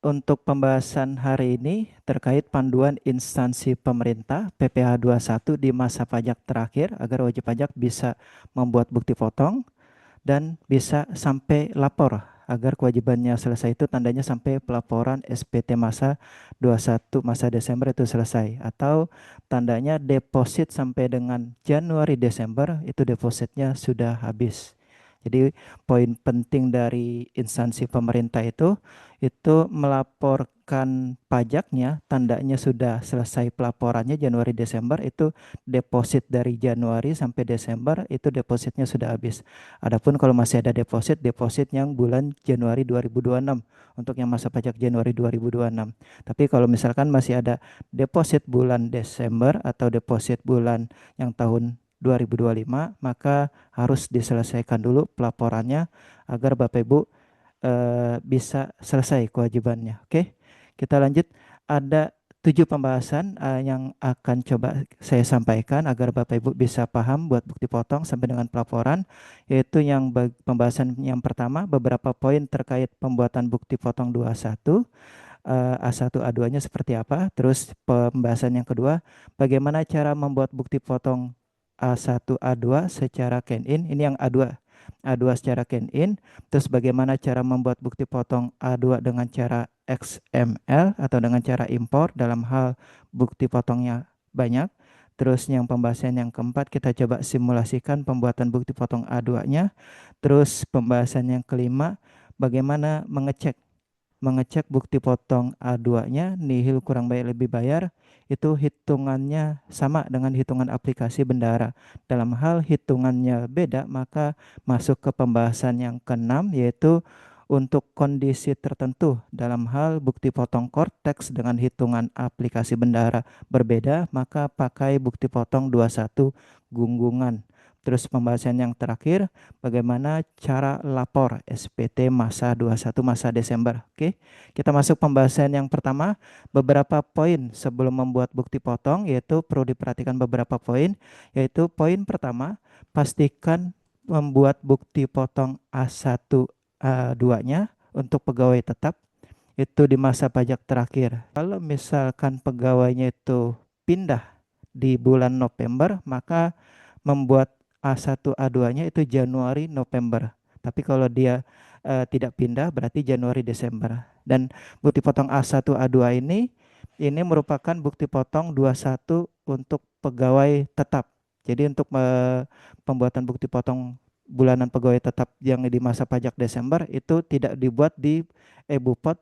untuk pembahasan hari ini terkait panduan instansi pemerintah PPh 21 di masa pajak terakhir agar wajib pajak bisa membuat bukti potong dan bisa sampai lapor agar kewajibannya selesai itu tandanya sampai pelaporan SPT masa 21 masa Desember itu selesai atau tandanya deposit sampai dengan Januari Desember itu depositnya sudah habis. Jadi poin penting dari instansi pemerintah itu melaporkan pajaknya tandanya sudah selesai pelaporannya Januari Desember itu deposit dari Januari sampai Desember itu depositnya sudah habis. Adapun kalau masih ada deposit, deposit yang bulan Januari 2026 untuk yang masa pajak Januari 2026. Tapi kalau misalkan masih ada deposit bulan Desember atau deposit bulan yang tahun 2025, maka harus diselesaikan dulu pelaporannya agar Bapak Ibu bisa selesai kewajibannya. Oke, kita lanjut. Ada 7 pembahasan yang akan coba saya sampaikan agar Bapak Ibu bisa paham buat bukti potong sampai dengan pelaporan, yaitu yang pembahasan yang pertama beberapa poin terkait pembuatan bukti potong 21, A1 A2-nya seperti apa. Terus pembahasan yang kedua, bagaimana cara membuat bukti potong A1 A2 secara can-in. Ini yang A2. A2 secara can-in. Terus bagaimana cara membuat bukti potong A2 dengan cara XML atau dengan cara impor dalam hal bukti potongnya banyak. Terus yang pembahasan yang keempat kita coba simulasikan pembuatan bukti potong A2-nya. Terus pembahasan yang kelima bagaimana mengecek bukti potong A2-nya nihil kurang baik lebih bayar itu hitungannya sama dengan hitungan aplikasi Bendara. Dalam hal hitungannya beda, maka masuk ke pembahasan yang keenam yaitu untuk kondisi tertentu dalam hal bukti potong Cortex dengan hitungan aplikasi Bendara berbeda, maka pakai bukti potong 21 gunggungan. Terus pembahasan yang terakhir, bagaimana cara lapor SPT masa 21 masa Desember. Oke, kita masuk pembahasan yang pertama, beberapa poin sebelum membuat bukti potong, yaitu perlu diperhatikan beberapa poin, yaitu poin pertama, pastikan membuat bukti potong A1 A2-nya untuk pegawai tetap itu di masa pajak terakhir. Kalau misalkan pegawainya itu pindah di bulan November, maka membuat A1 A2-nya itu Januari November. Tapi kalau dia tidak pindah berarti Januari Desember. Dan bukti potong A1 A2 ini merupakan bukti potong 21 untuk pegawai tetap. Jadi untuk pembuatan bukti potong bulanan pegawai tetap yang di masa pajak Desember itu tidak dibuat di e-Bupot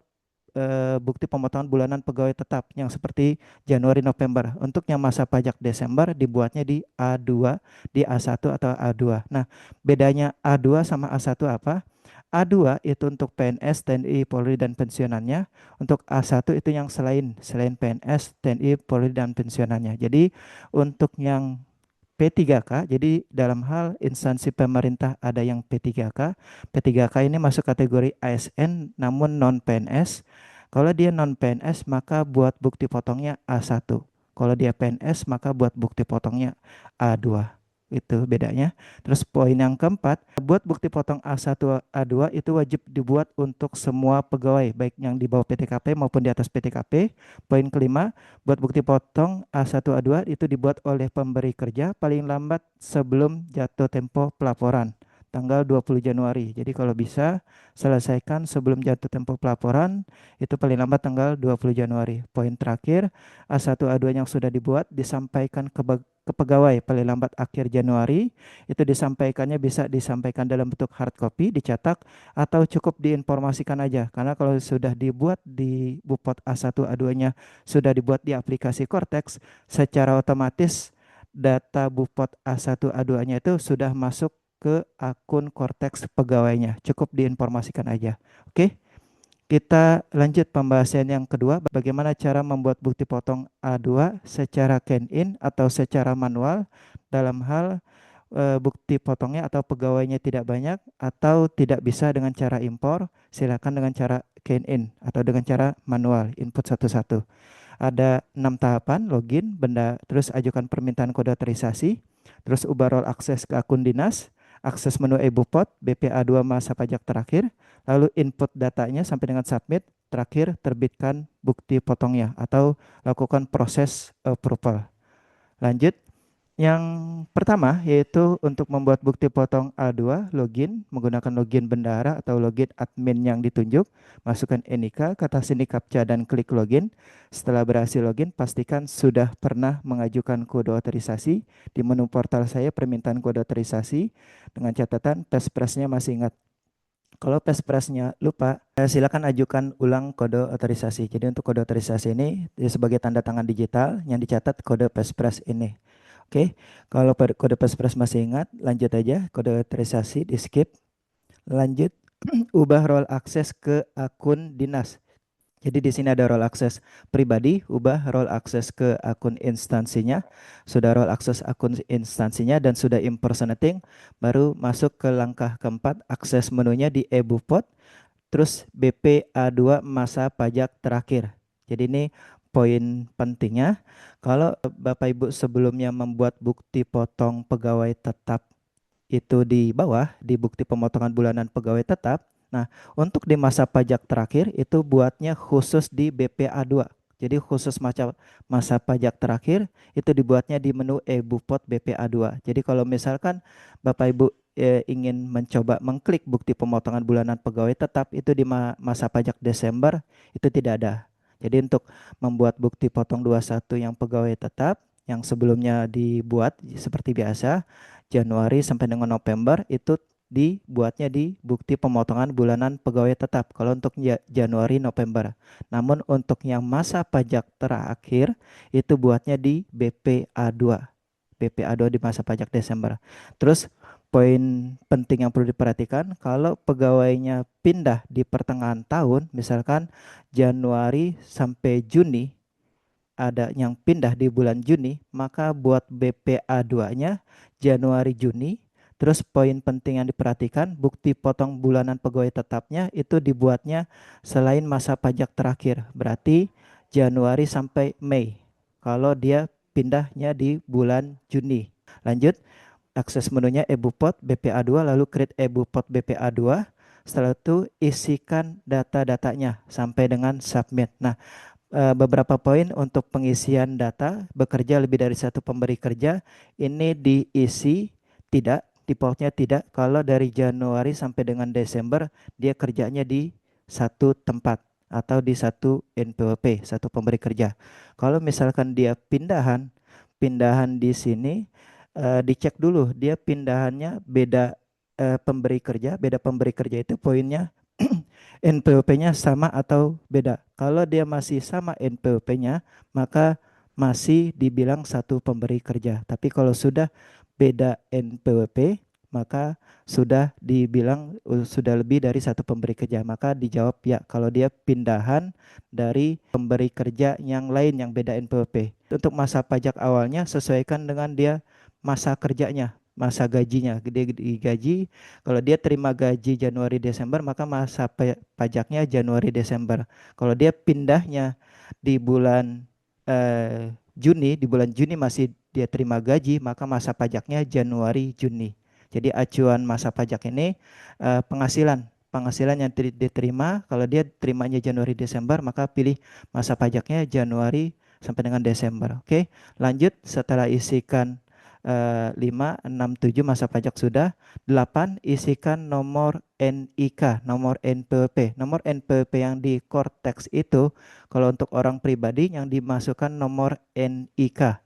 bukti pemotongan bulanan pegawai tetap yang seperti Januari November. Untuk yang masa pajak Desember dibuatnya di A2, di A1 atau A2. Nah, bedanya A2 sama A1 apa? A2 itu untuk PNS, TNI, Polri dan pensiunannya. Untuk A1 itu yang selain PNS, TNI, Polri dan pensiunannya. Jadi untuk yang P3K, jadi dalam hal instansi pemerintah ada yang P3K. P3K ini masuk kategori ASN namun non PNS. Kalau dia non PNS maka buat bukti potongnya A1. Kalau dia PNS maka buat bukti potongnya A2. Itu bedanya. Terus poin yang keempat, buat bukti potong A1 A2 itu wajib dibuat untuk semua pegawai baik yang di bawah PTKP maupun di atas PTKP. Poin kelima, buat bukti potong A1 A2 itu dibuat oleh pemberi kerja paling lambat sebelum jatuh tempo pelaporan tanggal 20 Januari. Jadi kalau bisa selesaikan sebelum jatuh tempo pelaporan itu paling lambat tanggal 20 Januari. Poin terakhir, A1 A2 yang sudah dibuat disampaikan ke pegawai paling lambat akhir Januari. Itu bisa disampaikan dalam bentuk hard copy, dicetak atau cukup diinformasikan aja. Karena kalau sudah dibuat di Bupot A1 A2-nya sudah dibuat di aplikasi Cortex, secara otomatis data Bupot A1 A2-nya itu sudah masuk ke akun Cortex pegawainya. Cukup diinformasikan aja. Oke, kita lanjut pembahasan yang kedua, bagaimana cara membuat bukti potong A2 secara can-in atau secara manual dalam hal bukti potongnya atau pegawainya tidak banyak atau tidak bisa dengan cara impor, silakan dengan cara can-in atau dengan cara manual, input satu-satu. Ada 6 tahapan, login, terus ajukan permintaan kode otorisasi, terus ubah role akses ke akun dinas, akses menu e-Bupot, BPA2 masa pajak terakhir, lalu input datanya sampai dengan submit, terakhir terbitkan bukti potongnya atau lakukan proses approval. Lanjut. Yang pertama yaitu untuk membuat bukti potong A2 login menggunakan login bendahara atau login admin yang ditunjuk. Masukkan NIK, kata sandi captcha dan klik login. Setelah berhasil login, pastikan sudah pernah mengajukan kode otorisasi. Di menu portal saya permintaan kode otorisasi dengan catatan Pespres-nya masih ingat. Kalau Pespres-nya lupa, silakan ajukan ulang kode otorisasi. Jadi untuk kode otorisasi ini sebagai tanda tangan digital yang dicatat kode Pespres ini. Oke, kalau kode Pespres masih ingat, lanjut aja kode otorisasi di skip. Lanjut, ubah role akses ke akun dinas. Jadi di sini ada role akses pribadi, ubah role akses ke akun instansinya. Sudah role akses akun instansinya dan sudah impersonating, baru masuk ke langkah keempat, akses menunya di eBupot, terus BPA2 masa pajak terakhir. Jadi ini poin pentingnya. Kalau Bapak Ibu sebelumnya membuat bukti potong pegawai tetap itu di bawah, di bukti pemotongan bulanan pegawai tetap. Nah, untuk di masa pajak terakhir itu buatnya khusus di BPA2. Jadi khusus masa pajak terakhir itu dibuatnya di menu eBupot BPA2. Jadi kalau misalkan Bapak Ibu ingin mencoba mengklik bukti pemotongan bulanan pegawai tetap itu di masa pajak Desember itu tidak ada. Jadi untuk membuat bukti potong 21 yang pegawai tetap yang sebelumnya dibuat seperti biasa Januari sampai dengan November itu dibuatnya di bukti pemotongan bulanan pegawai tetap kalau untuk Januari November. Namun untuk yang masa pajak terakhir itu buatnya di BPA2. BPA2 di masa pajak Desember. Terus poin penting yang perlu diperhatikan kalau pegawainya pindah di pertengahan tahun, misalkan Januari sampai Juni ada yang pindah di bulan Juni, maka buat BPA 2-nya Januari Juni. Terus poin penting yang diperhatikan, bukti potong bulanan pegawai tetapnya itu dibuatnya selain masa pajak terakhir. Berarti Januari sampai Mei. Kalau dia pindahnya di bulan Juni. Lanjut, akses menunya eBupot BPA2 lalu create eBupot BPA2. Setelah itu isikan data-datanya sampai dengan submit. Nah, beberapa poin untuk pengisian data bekerja lebih dari satu pemberi kerja ini diisi tidak defaultnya tidak kalau dari Januari sampai dengan Desember dia kerjanya di satu tempat atau di satu NPWP satu pemberi kerja. Kalau misalkan dia pindahan di sini dicek dulu dia pindahannya beda pemberi kerja itu poinnya NPWP-nya sama atau beda. Kalau dia masih sama NPWP-nya, maka masih dibilang satu pemberi kerja. Tapi kalau sudah beda NPWP, maka sudah dibilang sudah lebih dari satu pemberi kerja. Maka dijawab ya kalau dia pindahan dari pemberi kerja yang lain yang beda NPWP. Untuk masa pajak awalnya sesuaikan dengan dia masa kerjanya, masa gajinya. Dia digaji kalau dia terima gaji Januari Desember maka masa pajaknya Januari Desember. Kalau dia pindahnya di bulan Juni, di bulan Juni masih dia terima gaji maka masa pajaknya Januari Juni. Jadi acuan masa pajak ini penghasilan yang diterima kalau dia terimanya Januari Desember maka pilih masa pajaknya Januari sampai dengan Desember. Oke, lanjut setelah isikan 5, 6, 7 masa pajak sudah. 8 isikan nomor NIK, nomor NPWP. Nomor NPWP yang di Cortex itu kalau untuk orang pribadi yang dimasukkan nomor NIK.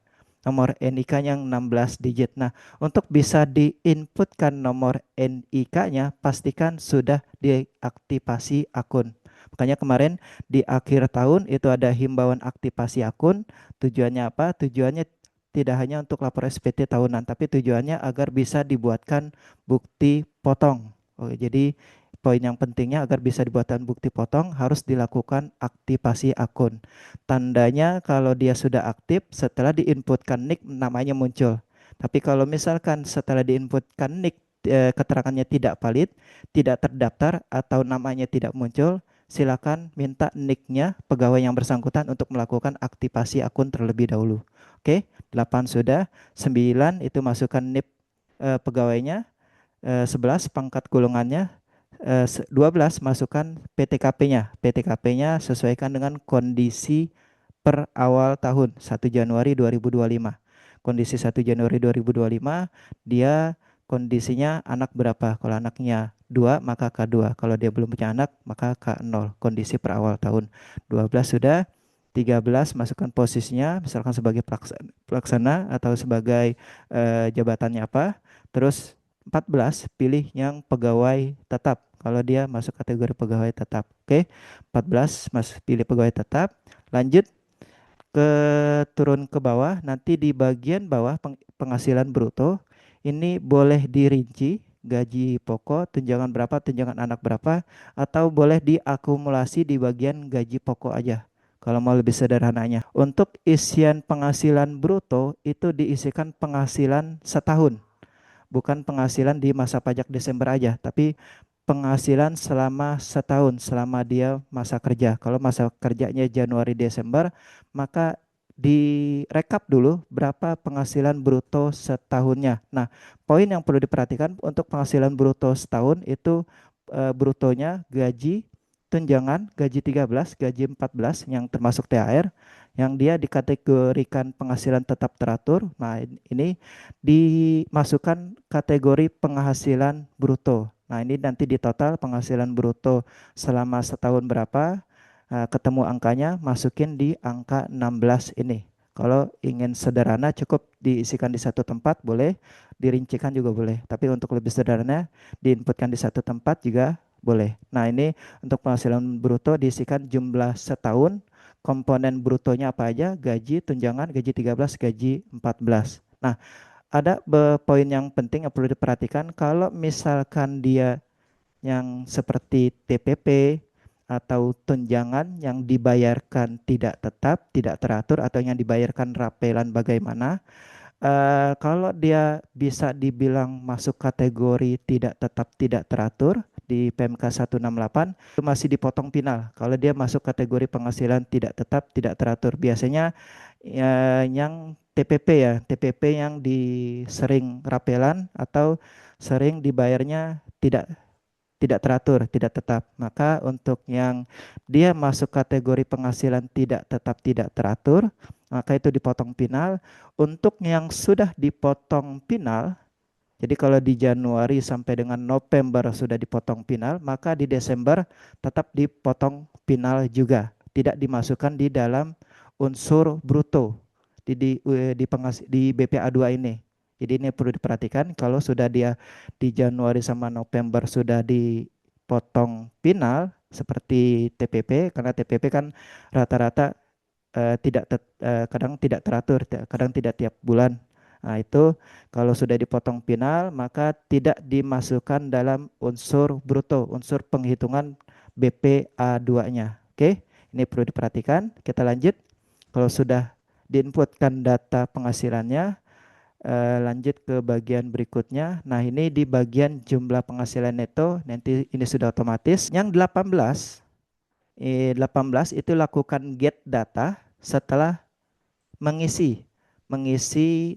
Nomor NIK yang 16 digit. Nah, untuk bisa diinputkan nomor NIK-nya pastikan sudah diaktifasi akun. Makanya kemarin di akhir tahun itu ada himbauan aktivasi akun. Tujuannya apa? Tujuannya tidak hanya untuk lapor SPT tahunan, tapi tujuannya agar bisa dibuatkan bukti potong. Jadi poin yang pentingnya agar bisa dibuatkan bukti potong harus dilakukan aktivasi akun. Tandanya kalau dia sudah aktif setelah diinputkan NIK namanya muncul. Tapi kalau misalkan setelah diinputkan NIK keterangannya tidak valid, tidak terdaftar atau namanya tidak muncul, silakan minta NIK-nya pegawai yang bersangkutan untuk melakukan aktivasi akun terlebih dahulu. Oke, 8 sudah, 9 itu masukkan NIP pegawainya, 11 pangkat golongannya, 12 masukkan PTKP-nya. PTKP-nya sesuaikan dengan kondisi per awal tahun 1 Januari 2025. Kondisi 1 Januari 2025 dia kondisinya anak berapa? Kalau anaknya 2 maka K2. Kalau dia belum punya anak maka K0. Kondisi per awal tahun. 12 sudah. 13 masukkan posisinya misalkan sebagai pelaksana atau sebagai jabatannya apa. Terus 14 pilih yang pegawai tetap. Kalau dia masuk kategori pegawai tetap. Oke. 14 pilih pegawai tetap. Lanjut ke turun ke bawah, nanti di bagian bawah penghasilan bruto ini boleh dirinci gaji pokok, tunjangan berapa, tunjangan anak berapa, atau boleh diakumulasi di bagian gaji pokok aja. Kalau mau lebih sederhananya, untuk isian penghasilan bruto itu diisikan penghasilan setahun, bukan penghasilan di masa pajak Desember aja, tapi penghasilan selama setahun selama dia masa kerja. Kalau masa kerjanya Januari Desember, maka direkap dulu berapa penghasilan bruto setahunnya. Nah, poin yang perlu diperhatikan untuk penghasilan bruto setahun itu brutonya gaji, tunjangan, gaji 13, gaji 14 yang termasuk THR yang dia dikategorikan penghasilan tetap teratur. Nah, ini dimasukkan kategori penghasilan bruto. Nah, ini nanti di total penghasilan bruto selama setahun berapa, ketemu angkanya, masukin di angka 16 ini. Kalau ingin sederhana cukup diisikan di satu tempat boleh, dirincikan juga boleh. Tapi untuk lebih sederhana diinputkan di satu tempat juga boleh. Nah, ini untuk penghasilan bruto diisikan jumlah setahun, komponen brutonya apa aja, gaji, tunjangan, gaji 13, gaji 14. Nah, ada poin yang penting yang perlu diperhatikan kalau misalkan dia yang seperti TPP atau tunjangan yang dibayarkan tidak tetap, tidak teratur atau yang dibayarkan rapelan bagaimana. Kalau dia bisa dibilang masuk kategori tidak tetap tidak teratur di PMK 168 itu masih dipotong pinal. Kalau dia masuk kategori penghasilan tidak tetap tidak teratur biasanya yang TPP ya, TPP yang sering rapelan atau sering dibayarnya tidak teratur, tidak tetap. Maka untuk yang dia masuk kategori penghasilan tidak tetap, tidak teratur, maka itu dipotong pinal. Untuk yang sudah dipotong pinal, jadi kalau di Januari sampai dengan November sudah dipotong pinal, maka di Desember tetap dipotong pinal juga. Tidak dimasukkan di dalam unsur bruto di BPA 2 ini. Jadi ini perlu diperhatikan kalau sudah dia di Januari sama November sudah dipotong pinal seperti TPP, karena TPP kan rata-rata kadang tidak teratur, kadang tidak tiap bulan. Nah, itu kalau sudah dipotong pinal maka tidak dimasukkan dalam unsur bruto, unsur penghitungan BPA 2-nya. Oke, ini perlu diperhatikan. Kita lanjut. Kalau sudah diinputkan data penghasilannya, lanjut ke bagian berikutnya. Nah, ini di bagian jumlah penghasilan neto, nanti ini sudah otomatis. Yang 18 itu lakukan get data setelah mengisi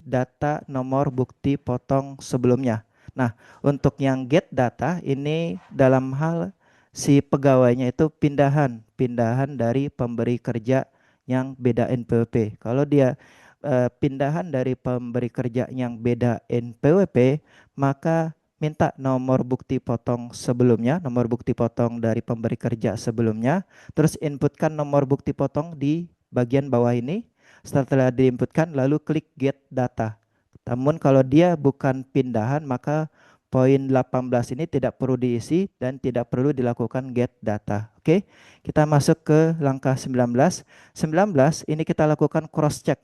data nomor bukti potong sebelumnya. Nah, untuk yang get data ini dalam hal si pegawainya itu pindahan dari pemberi kerja yang beda NPWP. Kalau dia pindahan dari pemberi kerja yang beda NPWP, maka minta nomor bukti potong sebelumnya, nomor bukti potong dari pemberi kerja sebelumnya, terus inputkan nomor bukti potong di bagian bawah ini. Setelah diinputkan lalu klik get data. Namun kalau dia bukan pindahan maka poin 18 ini tidak perlu diisi dan tidak perlu dilakukan get data. Oke, kita masuk ke langkah 19. 19 ini kita lakukan cross check.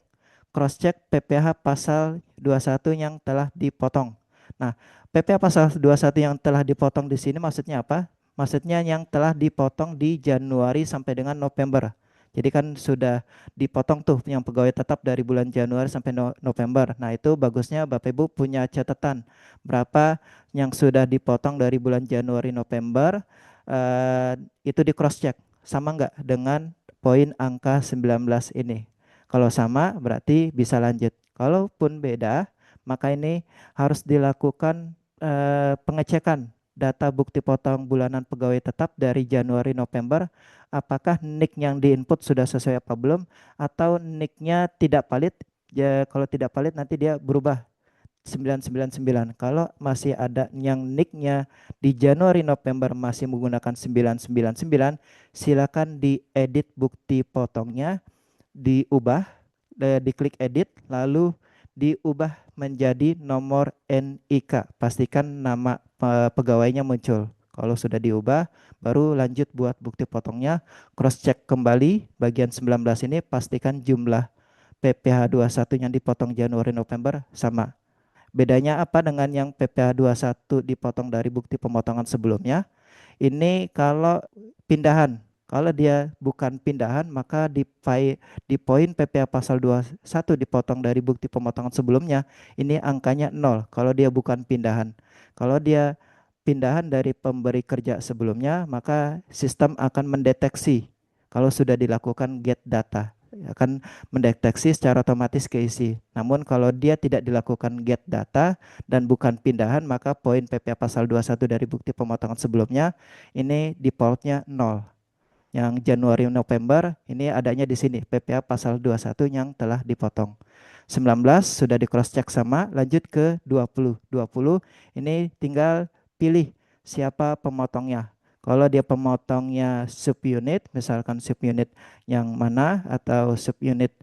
Cross check PPh pasal 21 yang telah dipotong. Nah, PPh pasal 21 yang telah dipotong di sini maksudnya apa? Maksudnya yang telah dipotong di Januari sampai dengan November. Jadi kan sudah dipotong tuh yang pegawai tetap dari bulan Januari sampai November. Nah, itu bagusnya Bapak Ibu punya catatan berapa yang sudah dipotong dari bulan Januari November, itu di cross check sama enggak dengan poin angka 19 ini. Kalau sama berarti bisa lanjut. Kalaupun beda, maka ini harus dilakukan pengecekan data bukti potong bulanan pegawai tetap dari Januari November, apakah NIK yang diinput sudah sesuai apa belum, atau NIK-nya tidak valid. Ya, kalau tidak valid nanti dia berubah 999. Kalau masih ada yang nicknya di Januari November masih menggunakan 999, silakan diedit bukti potongnya, diubah, diklik edit, lalu diubah menjadi nomor NIK. Pastikan nama pegawainya muncul. Kalau sudah diubah, baru lanjut buat bukti potongnya. Cross check kembali bagian 19 ini, pastikan jumlah PPh 21 yang dipotong Januari November sama. Bedanya apa dengan yang PPh 21 dipotong dari bukti pemotongan sebelumnya? Ini kalau pindahan. Kalau dia bukan pindahan, maka di poin PPh pasal 21 dipotong dari bukti pemotongan sebelumnya, ini angkanya 0 kalau dia bukan pindahan. Kalau dia pindahan dari pemberi kerja sebelumnya, maka sistem akan mendeteksi kalau sudah dilakukan get data, akan mendeteksi secara otomatis keisi. Namun kalau dia tidak dilakukan get data dan bukan pindahan, maka poin PPh pasal 21 dari bukti pemotongan sebelumnya ini defaultnya 0. Yang Januari November ini adanya di sini PPh pasal 21 yang telah dipotong. 19 sudah di cross check sama, lanjut ke 20. 20 ini tinggal pilih siapa pemotongnya. Kalau dia pemotongnya subunit, misalkan subunit yang mana atau subunit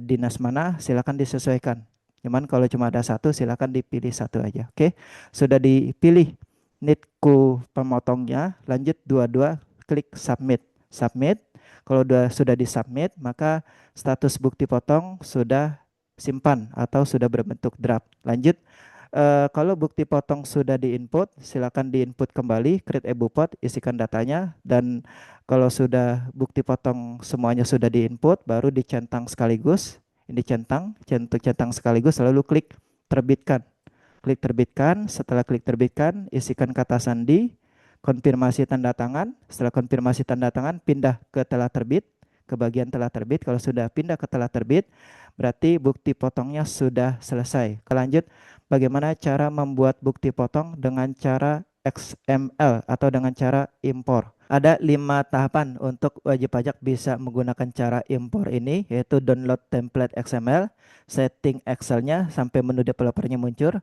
dinas mana, silakan disesuaikan. Cuman kalau cuma ada satu, silakan dipilih satu aja. Oke, sudah dipilih nitku pemotongnya, lanjut 22, klik submit. Submit. Kalau sudah disubmit, maka status bukti potong sudah simpan atau sudah berbentuk draft. Lanjut, kalau bukti potong sudah diinput, silakan diinput kembali, create ebupot, isikan datanya, dan kalau sudah bukti potong semuanya sudah diinput, baru dicentang sekaligus. Ini centang sekaligus, lalu klik terbitkan. Klik terbitkan, setelah klik terbitkan, isikan kata sandi, konfirmasi tanda tangan. Setelah konfirmasi tanda tangan, pindah ke telah terbit, ke bagian telah terbit. Kalau sudah pindah ke telah terbit, berarti bukti potongnya sudah selesai. Lanjut, bagaimana cara membuat bukti potong dengan cara XML atau dengan cara impor. Ada 5 tahapan untuk wajib pajak bisa menggunakan cara impor ini, yaitu download template XML, setting Excelnya sampai menu developernya muncul.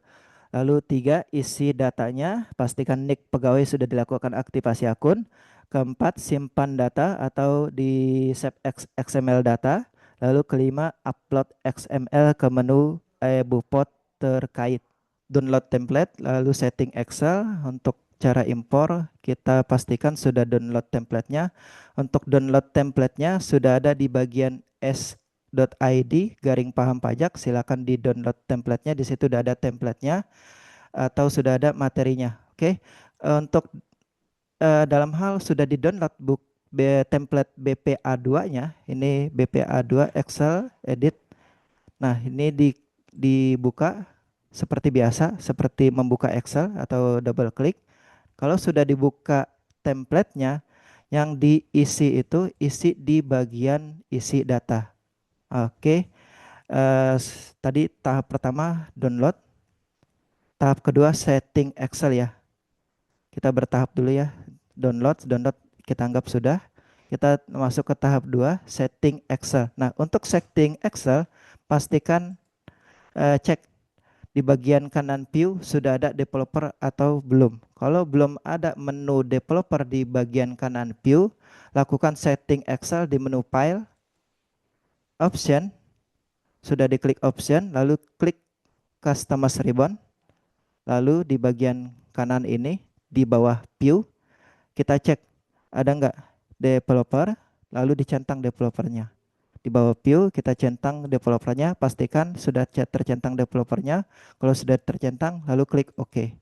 Lalu 3, isi datanya, pastikan NIK pegawai sudah dilakukan aktivasi akun. Keempat, simpan data atau di save XML data. Lalu kelima, upload XML ke menu ebupot terkait. Download template, lalu setting Excel. Untuk cara impor, kita pastikan sudah download templatenya. Untuk download templatenya sudah ada di bagian s.id garing paham pajak. Silakan di download templatenya, di situ sudah ada templatenya atau sudah ada materinya. Oke, untuk dalam hal sudah di download template BPA2-nya, ini BPA2 Excel edit. Nah, ini dibuka seperti biasa, seperti membuka Excel atau double klik. Kalau sudah dibuka templatenya, yang diisi itu isi di bagian isi data. Oke, tadi tahap pertama download, tahap kedua setting Excel ya. Kita bertahap dulu ya. Download kita anggap sudah. Kita masuk ke tahap 2, setting Excel. Nah, untuk setting Excel, pastikan cek di bagian kanan view sudah ada developer atau belum. Kalau belum ada menu developer di bagian kanan view, lakukan setting Excel di menu file, option, sudah diklik option, lalu klik customer ribbon, lalu di bagian kanan ini, di bawah view, kita cek ada nggak developer, lalu dicentang developernya. Di bawah view kita centang developernya, pastikan sudah tercentang developernya. Kalau sudah tercentang, lalu klik OK.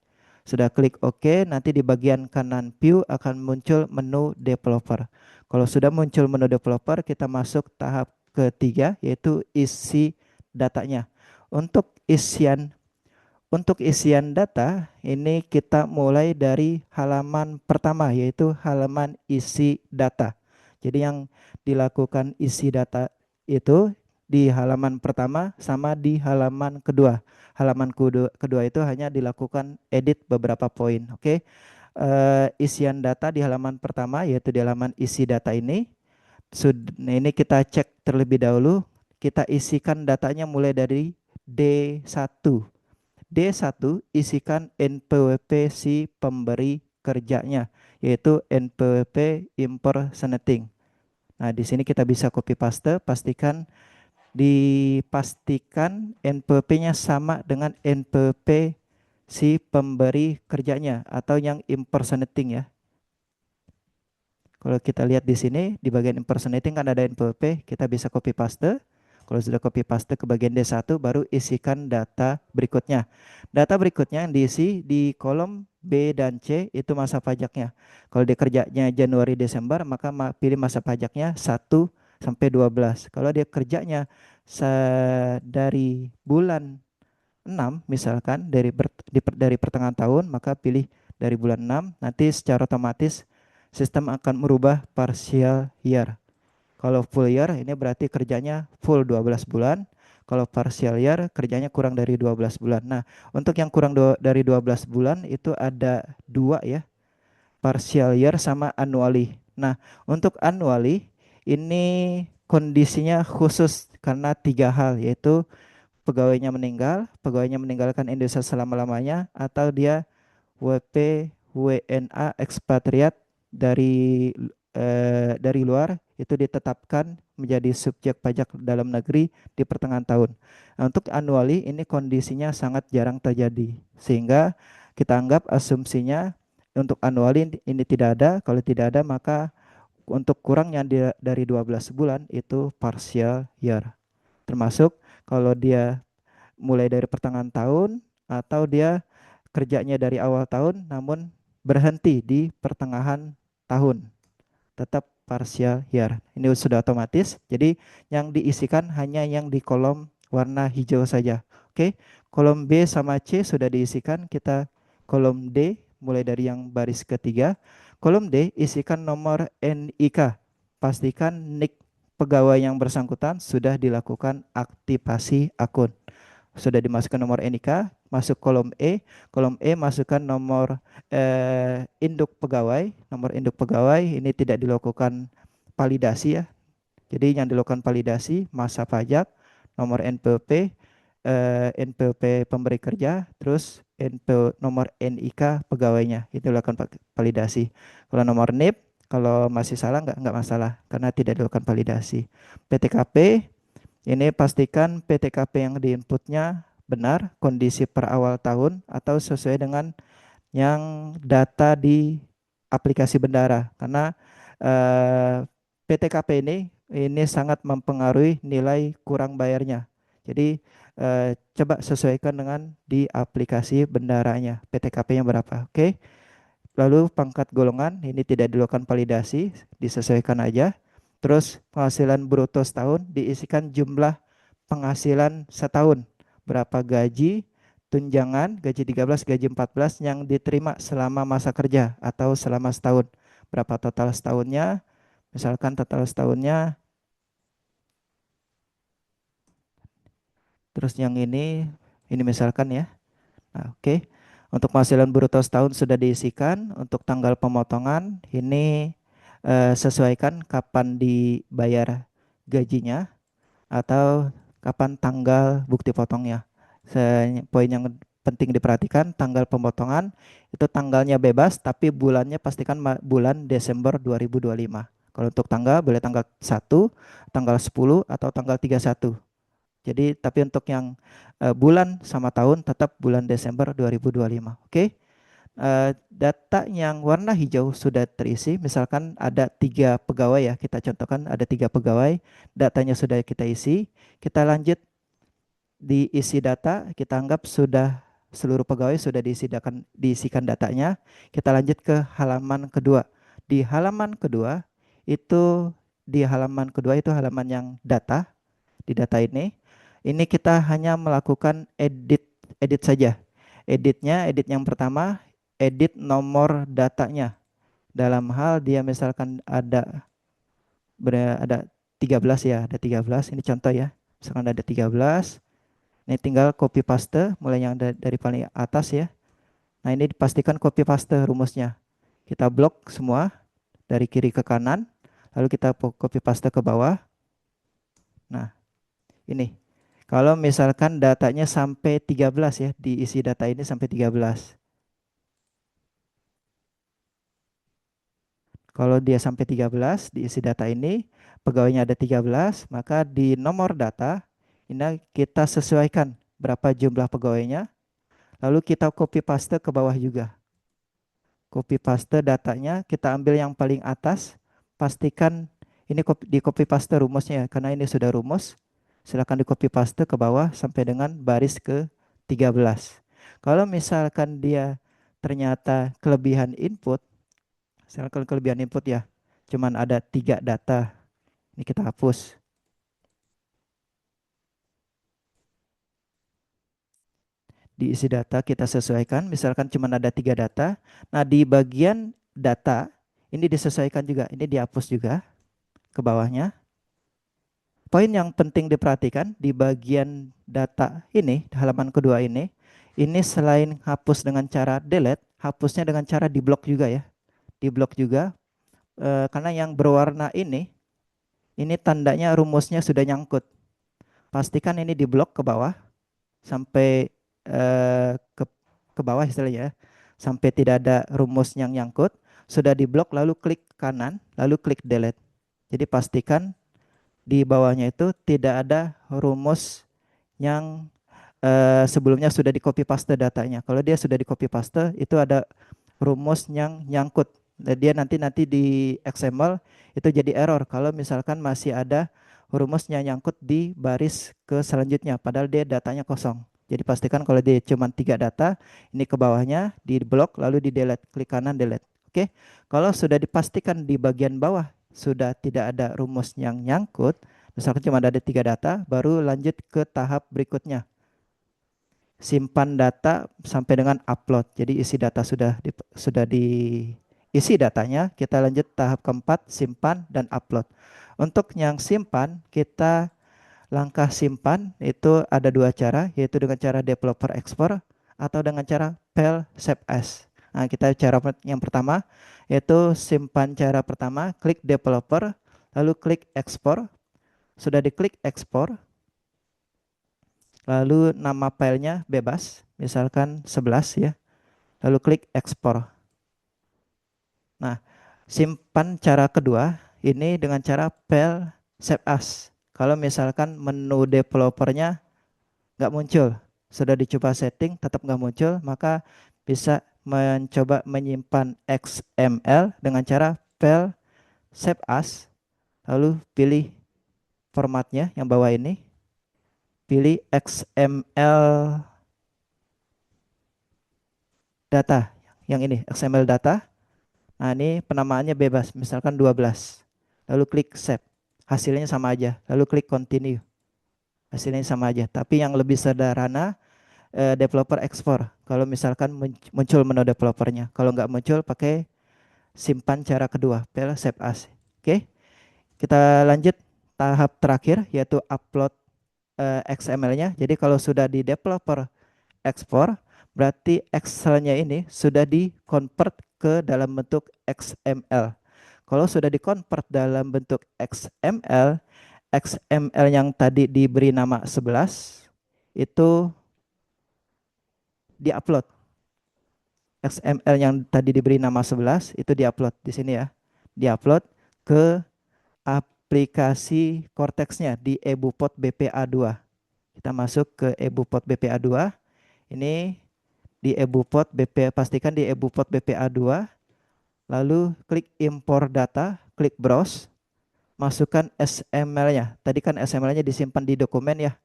Sudah klik OK, nanti di bagian kanan view akan muncul menu developer. Kalau sudah muncul menu developer, kita masuk tahap ketiga, yaitu isi datanya. Untuk isian data, ini kita mulai dari halaman pertama, yaitu halaman isi data. Jadi yang dilakukan isi data itu di halaman pertama sama di halaman kedua. Halaman kedua itu hanya dilakukan edit beberapa poin. Oke. Isian data di halaman pertama yaitu di halaman isi data ini. Nah, ini kita cek terlebih dahulu. Kita isikan datanya mulai dari D1. D1 isikan NPWP si pemberi kerjanya, yaitu NPWP impersonating. Nah, di sini kita bisa copy paste, dipastikan NPWP-nya sama dengan NPWP si pemberi kerjanya atau yang impersonating ya. Kalau kita lihat di sini di bagian impersonating kan ada NPWP, kita bisa copy paste. Kalau sudah copy paste ke bagian D1 baru isikan data berikutnya. Data berikutnya yang diisi di kolom B dan C itu masa pajaknya. Kalau dia kerjanya Januari Desember maka pilih masa pajaknya 1 sampai 12. Kalau dia kerjanya dari bulan 6 misalkan dari pertengahan tahun maka pilih dari bulan 6, nanti secara otomatis sistem akan merubah partial year. Kalau full year ini berarti kerjanya full 12 bulan. Kalau partial year kerjanya kurang dari 12 bulan. Nah, untuk yang kurang dari 12 bulan itu ada dua ya, partial year sama annually. Nah, untuk annually ini kondisinya khusus karena tiga hal yaitu pegawainya meninggalkan Indonesia selama-lamanya, atau dia WP WNA ekspatriat dari luar itu ditetapkan menjadi subjek pajak dalam negeri di pertengahan tahun. Nah, untuk annually ini kondisinya sangat jarang terjadi sehingga kita anggap asumsinya untuk annually ini tidak ada. Kalau tidak ada maka untuk kurangnya dari 12 bulan itu partial year. Termasuk kalau dia mulai dari pertengahan tahun atau dia kerjanya dari awal tahun namun berhenti di pertengahan tahun, tetap partial year. Ini sudah otomatis. Jadi yang diisikan hanya yang di kolom warna hijau saja. Oke, kolom B sama C sudah diisikan. Kita kolom D mulai dari yang baris ketiga. Kolom D isikan nomor NIK. Pastikan NIK pegawai yang bersangkutan sudah dilakukan aktivasi akun. Sudah dimasukkan nomor NIK, masuk kolom E. Kolom E masukkan nomor nomor induk pegawai ini tidak dilakukan validasi ya. Jadi yang dilakukan validasi masa pajak, nomor NPWP, NPWP pemberi kerja, terus nomor NIK pegawainya itu dilakukan validasi. Kalau nomor NIP kalau masih salah nggak masalah karena tidak dilakukan validasi. PTKP ini pastikan PTKP yang diinputnya benar, kondisi per awal tahun atau sesuai dengan yang data di aplikasi Bendara. Karena PTKP ini sangat mempengaruhi nilai kurang bayarnya. Jadi coba sesuaikan dengan di aplikasi Bendaranya, PTKP-nya berapa. Oke. Lalu pangkat golongan ini tidak dilakukan validasi, disesuaikan aja. Terus penghasilan bruto setahun diisikan jumlah penghasilan setahun. Berapa gaji, tunjangan, gaji 13, gaji 14 yang diterima selama masa kerja atau selama setahun. Berapa total setahunnya? Misalkan total setahunnya, terus yang ini misalkan ya. Nah, oke. Untuk penghasilan bruto setahun sudah diisikan. Untuk tanggal pemotongan ini sesuaikan kapan dibayar gajinya atau kapan tanggal bukti potongnya. Poin yang penting diperhatikan tanggal pemotongan itu tanggalnya bebas tapi bulannya pastikan bulan Desember 2025. Kalau untuk tanggal boleh tanggal 1, tanggal 10 atau tanggal 31. Jadi tapi untuk yang bulan sama tahun tetap bulan Desember 2025. Oke. Data yang warna hijau sudah terisi. Misalkan ada 3 pegawai ya, kita contohkan ada 3 pegawai, datanya sudah kita isi. Kita lanjut diisi data, kita anggap sudah seluruh pegawai sudah diisikan datanya. Kita lanjut ke halaman kedua. Di halaman kedua itu di halaman yang data. Di data ini kita hanya melakukan edit saja. Edit yang pertama, edit nomor datanya. Dalam hal dia misalkan ada 13 ya, ada 13, ini contoh ya. Misalkan ada 13. Ini tinggal copy paste mulai yang dari paling atas ya. Nah, ini dipastikan copy paste rumusnya. Kita blok semua dari kiri ke kanan, lalu kita copy paste ke bawah. Nah, ini. Kalau misalkan datanya sampai 13 ya, diisi data ini sampai 13. Kalau dia sampai 13 diisi data ini, pegawainya ada 13, maka di nomor data ini kita sesuaikan berapa jumlah pegawainya, lalu kita copy paste ke bawah juga. Copy paste datanya, kita ambil yang paling atas, pastikan ini di copy paste rumusnya ya, karena ini sudah rumus. Silakan di copy paste ke bawah sampai dengan baris ke 13. Kalau misalkan dia ternyata kelebihan input, misalkan kelebihan input ya, cuman ada 3 data. Ini kita hapus. Diisi data kita sesuaikan, misalkan cuman ada 3 data. Nah, di bagian data ini disesuaikan juga, ini dihapus juga ke bawahnya. Poin yang penting diperhatikan di bagian data ini, halaman kedua ini selain hapus dengan cara delete, hapusnya dengan cara diblok juga ya. Diblok juga, karena yang berwarna ini tandanya rumusnya sudah nyangkut. Pastikan ini diblok ke bawah sampai ke bawah istilahnya ya, sampai tidak ada rumus yang nyangkut. Sudah diblok lalu klik kanan, lalu klik delete. Jadi pastikan di bawahnya itu tidak ada rumus yang sebelumnya sudah di copy paste datanya. Kalau dia sudah di copy paste itu ada rumus yang nyangkut. Dan dia nanti di XML itu jadi error kalau misalkan masih ada rumusnya nyangkut di baris ke selanjutnya padahal dia datanya kosong. Jadi pastikan kalau dia cuma 3 data, ini ke bawahnya di blok lalu di delete, klik kanan delete. Oke. Kalau sudah dipastikan di bagian bawah sudah tidak ada rumus yang nyangkut, misalkan cuma ada 3 data, baru lanjut ke tahap berikutnya, simpan data sampai dengan upload. Jadi isi data sudah diisi datanya, kita lanjut tahap keempat, simpan dan upload. Untuk yang simpan, kita langkah simpan itu ada 2 cara, yaitu dengan cara developer export atau dengan cara file save as. Nah, kita cara yang pertama yaitu simpan cara pertama, klik developer, lalu klik export. Sudah diklik export, lalu nama filenya bebas, misalkan 11 ya. Lalu klik ekspor. Nah, simpan cara kedua ini dengan cara file save as. Kalau misalkan menu developernya nggak muncul, sudah dicoba setting tetap nggak muncul, maka bisa mencoba menyimpan XML dengan cara file save as. Lalu pilih formatnya yang bawah ini, pilih XML data, yang ini XML data. Nah, ini penamaannya bebas, misalkan 12. Lalu klik save. Hasilnya sama aja. Lalu klik continue. Hasilnya sama aja. Tapi yang lebih sederhana, developer export. Kalau misalkan muncul menu developernya. Kalau nggak muncul, pakai simpan cara kedua, file save as. Oke, kita lanjut tahap terakhir, yaitu upload XML-nya. Jadi kalau sudah di developer export, berarti Excel-nya ini sudah di-convert ke dalam bentuk XML. Kalau sudah di-convert dalam bentuk XML, XML yang tadi diberi nama 11 itu diupload. XML yang tadi diberi nama 11 itu diupload di sini ya. Diupload ke aplikasi Cortex-nya di EBUPOD BPA2. Kita masuk ke EBUPOD BPA2. Ini di EBUPOD BP, pastikan di EBUPOD BPA2, lalu klik import data, klik browse, masukkan XML-nya. Tadi kan XML-nya disimpan di dokumen ya.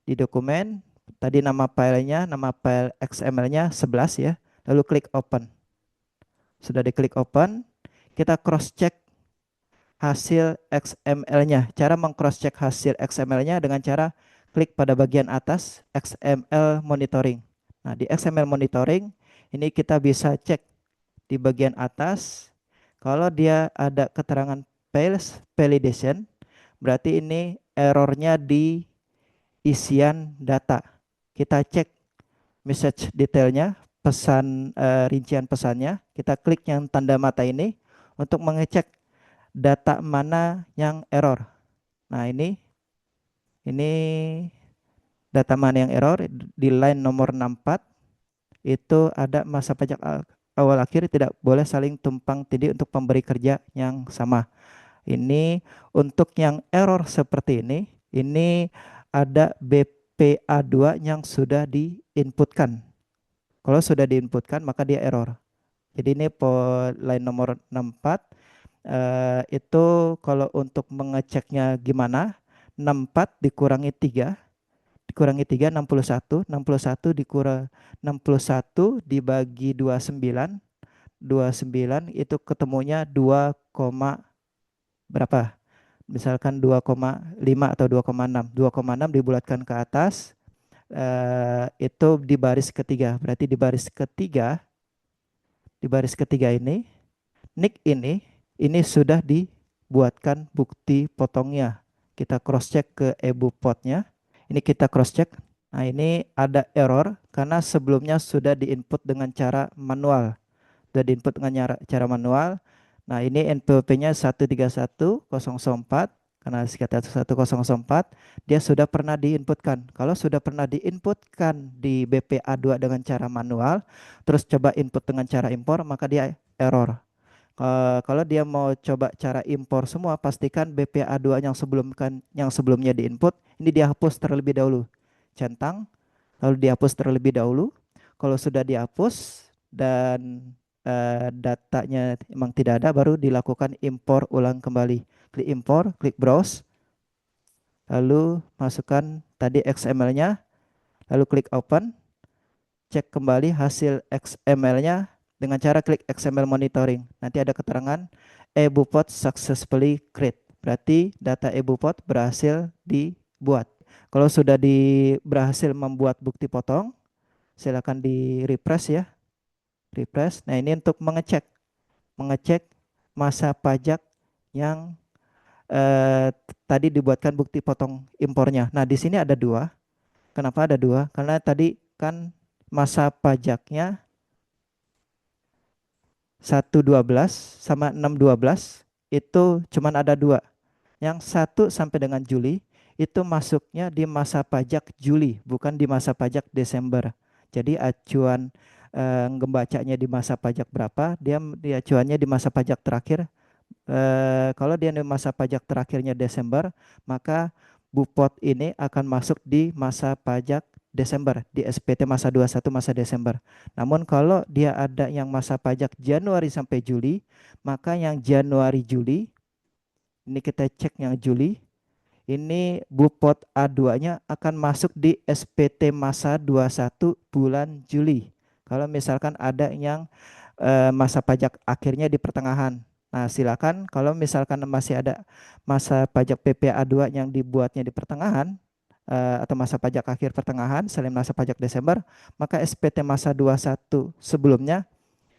Di dokumen, tadi nama filenya, nama file XML-nya 11 ya. Lalu klik open. Sudah diklik open, kita cross check hasil XML-nya. Cara meng-cross check hasil XML-nya dengan cara klik pada bagian atas XML monitoring. Nah, di XML monitoring ini kita bisa cek di bagian atas. Kalau dia ada keterangan fails validation, berarti ini errornya di isian data. Kita cek message detailnya, pesan rincian pesannya. Kita klik yang tanda mata ini untuk mengecek data mana yang error. Nah, ini data mana yang error di line nomor 64 itu ada masa pajak awal akhir tidak boleh saling tumpang tindih untuk pemberi kerja yang sama. Ini untuk yang error seperti ini ada BPA2 yang sudah diinputkan. Kalau sudah diinputkan maka dia error. Jadi ini line nomor 64 itu kalau untuk mengeceknya gimana? 64 dikurangi 3 dikurangi 3 61 61 dikurang 61 dibagi 29 29 itu ketemunya 2, berapa? Misalkan 2,5 atau 2,6. 2,6 dibulatkan ke atas, itu di baris ketiga. Berarti di baris ketiga ini, nick ini sudah dibuatkan bukti potongnya. Kita cross check ke ebupotnya. Ini kita cross check. Nah, ini ada error karena sebelumnya sudah diinput dengan cara manual. Sudah diinput dengan cara manual. Nah, ini NPWP-nya 131.004 karena sekitar 1004 dia sudah pernah diinputkan. Kalau sudah pernah diinputkan di BPA2 dengan cara manual, terus coba input dengan cara impor, maka dia error. Kalau dia mau coba cara impor semua, pastikan BPA2 yang sebelumnya diinput, ini dihapus terlebih dahulu. Centang, lalu dihapus terlebih dahulu. Kalau sudah dihapus dan datanya emang tidak ada, baru dilakukan impor ulang kembali. Klik impor, klik browse, lalu masukkan tadi XML-nya, lalu klik open, cek kembali hasil XML-nya dengan cara klik XML monitoring. Nanti ada keterangan ebupot successfully create. Berarti data ebupot berhasil dibuat. Kalau sudah berhasil membuat bukti potong, silakan di refresh ya. Refresh. Nah, ini untuk mengecek masa pajak yang tadi dibuatkan bukti potong impornya. Nah, di sini ada dua. Kenapa ada dua? Karena tadi kan masa pajaknya 1/12 sama 6/12 itu cuman ada dua. Yang 1 sampai dengan Juli itu masuknya di masa pajak Juli, bukan di masa pajak Desember. Jadi acuan ngebacanya di masa pajak berapa, dia acuannya di masa pajak terakhir. Kalau dia di masa pajak terakhirnya Desember, maka Bupot ini akan masuk di masa pajak Desember, di SPT masa 21 masa Desember. Namun kalau dia ada yang masa pajak Januari sampai Juli, maka yang Januari Juli, ini kita cek yang Juli, ini Bupot A2-nya akan masuk di SPT masa 21 bulan Juli. Kalau misalkan ada yang masa pajak akhirnya di pertengahan. Nah, silakan kalau misalkan masih ada masa pajak PPA2 yang dibuatnya di pertengahan atau masa pajak akhir pertengahan selain masa pajak Desember, maka SPT masa 21 sebelumnya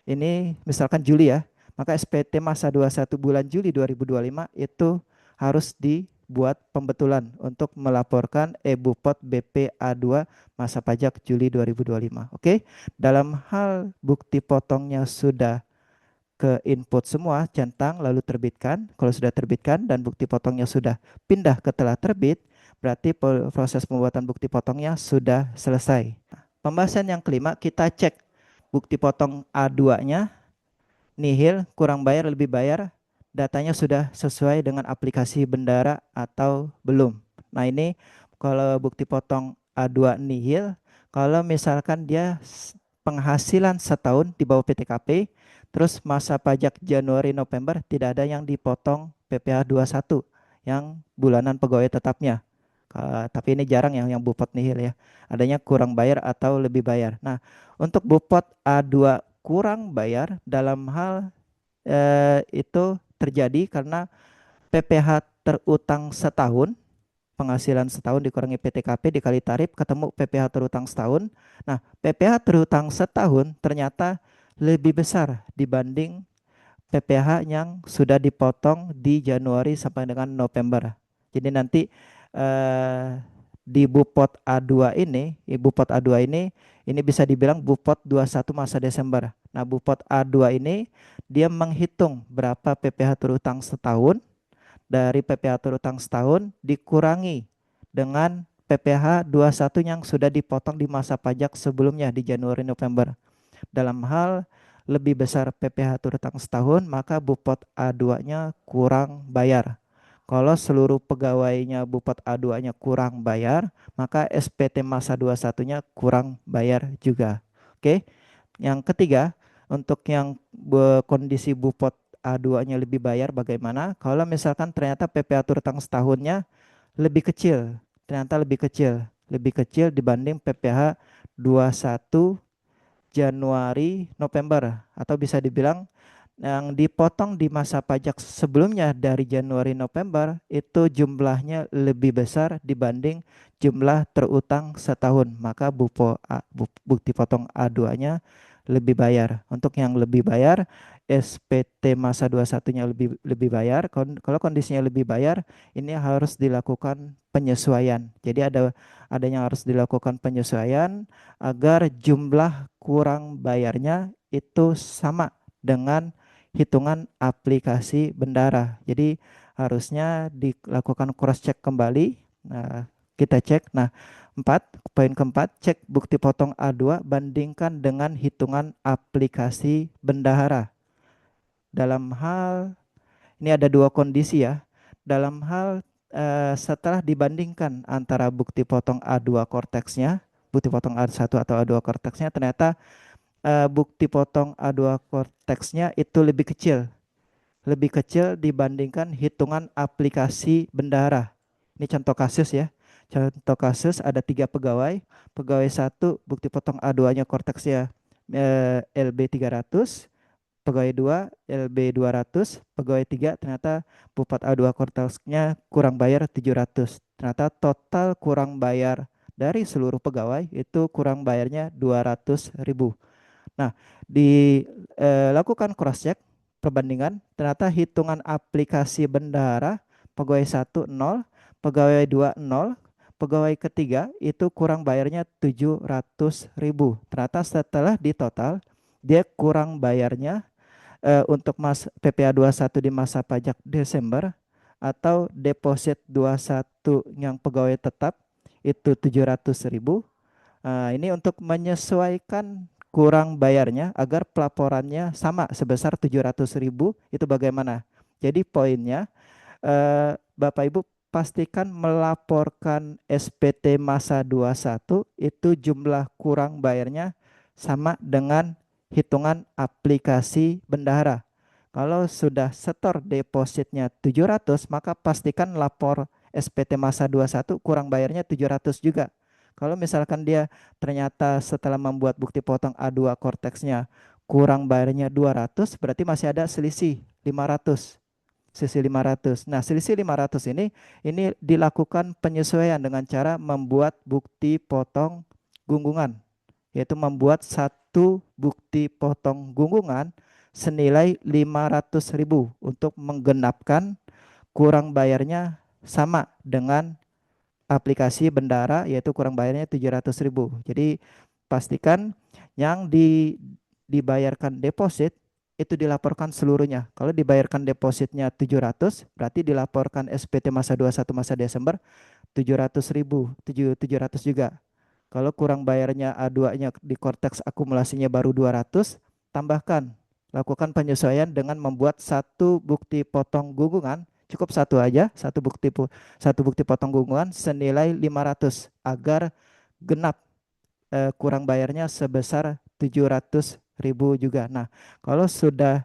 ini misalkan Juli ya, maka SPT masa 21 bulan Juli 2025 itu harus dibuat pembetulan untuk melaporkan ebupot BPA2 masa pajak Juli 2025. Oke, dalam hal bukti potongnya sudah ke input semua, centang lalu terbitkan. Kalau sudah terbitkan dan bukti potongnya sudah pindah ke telah terbit, berarti proses pembuatan bukti potongnya sudah selesai. Pembahasan yang kelima, kita cek bukti potong A2-nya nihil, kurang bayar, lebih bayar, datanya sudah sesuai dengan aplikasi Bendara atau belum. Nah, ini kalau bukti potong A2 nihil, kalau misalkan dia penghasilan setahun di bawah PTKP, terus masa pajak Januari November tidak ada yang dipotong PPh 21 yang bulanan pegawai tetapnya. Tapi ini jarang yang Bupot nihil ya. Adanya kurang bayar atau lebih bayar. Nah, untuk Bupot A2 kurang bayar dalam hal itu terjadi karena PPh terutang setahun, penghasilan setahun dikurangi PTKP dikali tarif ketemu PPh terutang setahun. Nah, PPh terutang setahun ternyata lebih besar dibanding PPh yang sudah dipotong di Januari sampai dengan November. Jadi nanti eh, di Bupot A2 ini, Bupot A2 ini bisa dibilang Bupot 21 masa Desember. Nah, Bupot A2 ini dia menghitung berapa PPh terutang setahun, dari PPh terutang setahun dikurangi dengan PPh 21 yang sudah dipotong di masa pajak sebelumnya di Januari November. Dalam hal lebih besar PPh terutang setahun, maka Bupot A2-nya kurang bayar. Kalau seluruh pegawainya Bupot A2-nya kurang bayar, maka SPT masa 21-nya kurang bayar juga. Oke. Yang ketiga, untuk yang kondisi Bupot A2-nya lebih bayar bagaimana? Kalau misalkan ternyata PPh terutang setahunnya lebih kecil, ternyata lebih kecil dibanding PPh 21 Januari November, atau bisa dibilang yang dipotong di masa pajak sebelumnya dari Januari November itu jumlahnya lebih besar dibanding jumlah terutang setahun, maka bukti potong A2-nya lebih bayar. Untuk yang lebih bayar, SPT masa 21-nya lebih bayar. Kalau kondisinya lebih bayar, ini harus dilakukan penyesuaian. Jadi ada yang harus dilakukan penyesuaian agar jumlah kurang bayarnya itu sama dengan hitungan aplikasi Bendara. Jadi harusnya dilakukan cross check kembali. Nah, kita cek. Nah, poin keempat, cek bukti potong A2 bandingkan dengan hitungan aplikasi Bendahara. Dalam hal ini ada dua kondisi ya. Dalam hal setelah dibandingkan antara bukti potong A2 korteksnya, bukti potong A1 atau A2 korteksnya, ternyata bukti potong A2 korteksnya itu lebih kecil dibandingkan hitungan aplikasi Bendahara. Ini contoh kasus ya. Contoh kasus ada 3 pegawai. Pegawai 1 bukti potong A2-nya korteksnya LB 300, pegawai 2 LB 200, pegawai 3 ternyata Bupot A2 korteksnya kurang bayar 700. Ternyata total kurang bayar dari seluruh pegawai itu kurang bayarnya 200.000. Nah, dilakukan cross check perbandingan, ternyata hitungan aplikasi Bendahara pegawai 1 0, pegawai 2 0, pegawai ketiga itu kurang bayarnya 700.000. Ternyata setelah ditotal dia kurang bayarnya untuk PPh 21 di masa pajak Desember atau deposit 21 yang pegawai tetap itu 700.000. Ini untuk menyesuaikan kurang bayarnya agar pelaporannya sama sebesar 700.000, itu bagaimana? Jadi poinnya, Bapak Ibu pastikan melaporkan SPT masa 21 itu jumlah kurang bayarnya sama dengan hitungan aplikasi Bendahara. Kalau sudah setor depositnya 700, maka pastikan lapor SPT masa 21 kurang bayarnya 700 juga. Kalau misalkan dia ternyata setelah membuat bukti potong A2 korteksnya kurang bayarnya 200, berarti masih ada selisih 500. Selisih 500. Nah, selisih 500 ini dilakukan penyesuaian dengan cara membuat bukti potong gunggungan, yaitu membuat satu bukti potong gunggungan senilai 500.000 untuk menggenapkan kurang bayarnya sama dengan aplikasi Bendara, yaitu kurang bayarnya 700.000. Jadi pastikan yang dibayarkan deposit itu dilaporkan seluruhnya. Kalau dibayarkan depositnya 700, berarti dilaporkan SPT masa 21 masa Desember 700.000, 700 juga. Kalau kurang bayarnya A2-nya di korteks akumulasinya baru 200, tambahkan. Lakukan penyesuaian dengan membuat satu bukti potong gunggungan, cukup satu aja, satu bukti potong gunggungan senilai 500 agar genap kurang bayarnya sebesar 700.000 juga. Nah, kalau sudah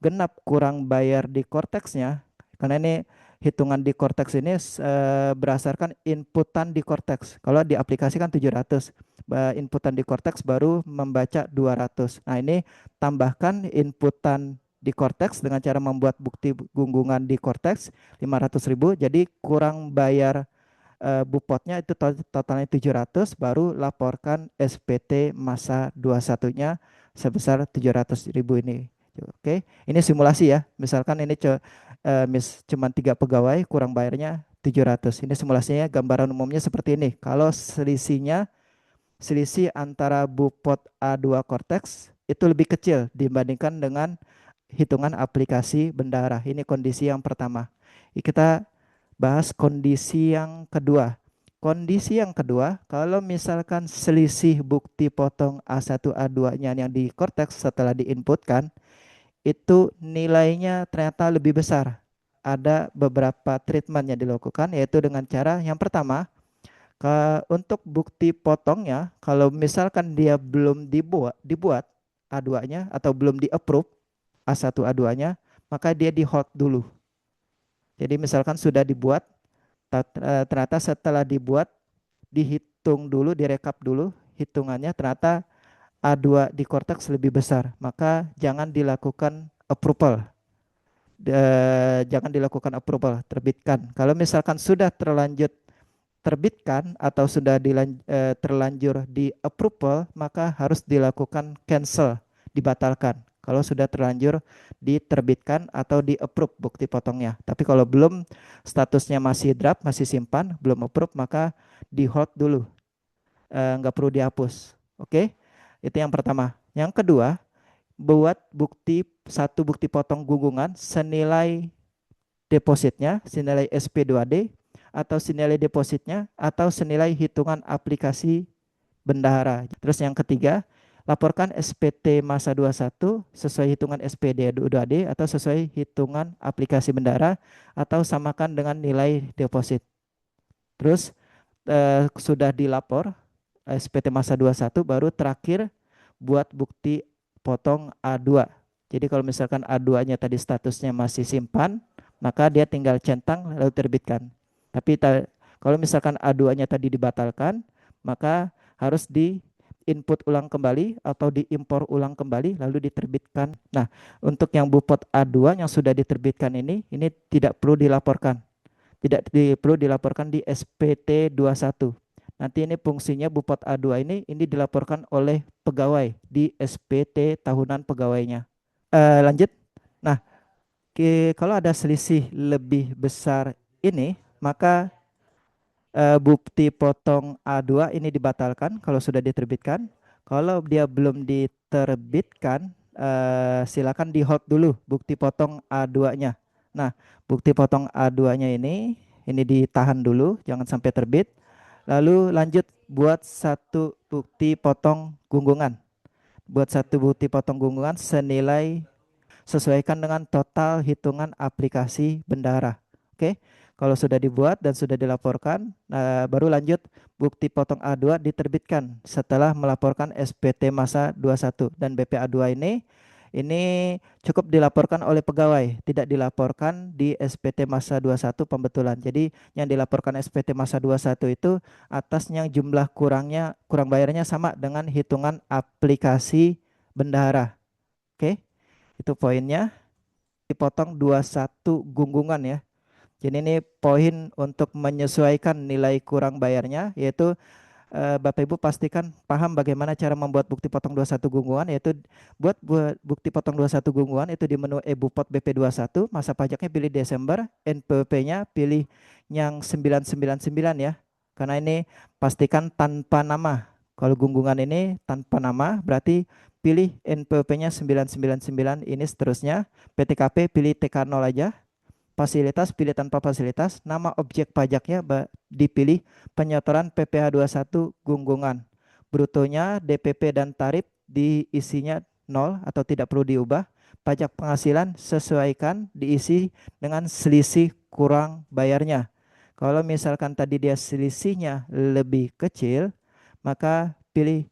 genap kurang bayar di korteksnya, karena ini hitungan di korteks ini berdasarkan inputan di korteks. Kalau di aplikasi kan 700, inputan di korteks baru membaca 200. Nah, ini tambahkan inputan di korteks dengan cara membuat bukti gunggungan di korteks 500.000, jadi kurang bayar Bupotnya itu totalnya 700, baru laporkan SPT masa 21-nya sebesar 700.000 ini. Oke, ini simulasi ya. Misalkan ini cuman 3 pegawai kurang bayarnya 700. Ini simulasinya, gambaran umumnya seperti ini. Kalau selisih antara Bupot A2 Cortex itu lebih kecil dibandingkan dengan hitungan aplikasi bendahara. Ini kondisi yang pertama. Kita bahas kondisi yang kedua. Kondisi yang kedua, kalau misalkan selisih bukti potong A1 A2-nya yang di Cortex setelah diinputkan itu nilainya ternyata lebih besar. Ada beberapa treatment yang dilakukan, yaitu dengan cara yang pertama, untuk bukti potongnya, kalau misalkan dia belum dibuat A2-nya atau belum di-approve A1 A2-nya, maka dia di hold dulu. Jadi misalkan sudah dibuat, ternyata setelah dibuat dihitung dulu, direkap dulu hitungannya, ternyata A2 di Cortex lebih besar, maka jangan dilakukan approval. Jangan dilakukan approval, terbitkan. Kalau misalkan sudah terlanjur terbitkan atau sudah terlanjur di approval, maka harus dilakukan cancel, dibatalkan. Kalau sudah terlanjur diterbitkan atau di approve bukti potongnya. Tapi kalau belum, statusnya masih draft, masih simpan, belum approve, maka di hold dulu, nggak perlu dihapus. Oke, itu yang pertama. Yang kedua, buat satu bukti potong gunggungan senilai depositnya, senilai SP2D, atau senilai depositnya, atau senilai hitungan aplikasi bendahara. Terus yang ketiga, laporkan SPT masa 21 sesuai hitungan SPD2D atau sesuai hitungan aplikasi bendahara, atau samakan dengan nilai deposit. Terus sudah dilapor SPT masa 21, baru terakhir buat bukti potong A2. Jadi kalau misalkan A2-nya tadi statusnya masih simpan, maka dia tinggal centang lalu terbitkan. Tapi kalau misalkan A2-nya tadi dibatalkan, maka harus di input ulang kembali atau diimpor ulang kembali lalu diterbitkan. Nah, untuk yang Bupot A2 yang sudah diterbitkan ini tidak perlu dilaporkan. Perlu dilaporkan di SPT 21. Nanti ini fungsinya Bupot A2 ini dilaporkan oleh pegawai di SPT tahunan pegawainya. Lanjut. Nah, kalau ada selisih lebih besar ini, maka bukti potong A2 ini dibatalkan kalau sudah diterbitkan. Kalau dia belum diterbitkan, silakan di hold dulu bukti potong A2-nya. Nah, bukti potong A2-nya ini ditahan dulu, jangan sampai terbit. Lalu lanjut buat satu bukti potong gunggungan. Buat satu bukti potong gunggungan senilai, sesuaikan dengan total hitungan aplikasi bendahara. Oke, kalau sudah dibuat dan sudah dilaporkan, baru lanjut bukti potong A2 diterbitkan setelah melaporkan SPT masa 21, dan BPA2 ini cukup dilaporkan oleh pegawai, tidak dilaporkan di SPT masa 21 pembetulan. Jadi yang dilaporkan SPT masa 21 itu atas yang jumlah kurang bayarnya sama dengan hitungan aplikasi bendahara. Oke, itu poinnya. Dipotong 21 gunggungan ya. Jadi ini poin untuk menyesuaikan nilai kurang bayarnya, yaitu Bapak Ibu pastikan paham bagaimana cara membuat bukti potong 21 gunggungan, yaitu buat bukti potong 21 gunggungan itu di menu e-Bupot BP21, masa pajaknya pilih Desember, NPWP-nya pilih yang 999 ya. Karena ini pastikan tanpa nama. Kalau gunggungan ini tanpa nama berarti pilih NPWP-nya 999, ini seterusnya. PTKP pilih TK0 aja. Fasilitas pilih tanpa fasilitas, nama objek pajaknya dipilih penyetoran PPh 21 gunggungan. Brutonya DPP dan tarif diisinya 0 atau tidak perlu diubah. Pajak penghasilan sesuaikan diisi dengan selisih kurang bayarnya. Kalau misalkan tadi dia selisihnya lebih kecil, maka pilih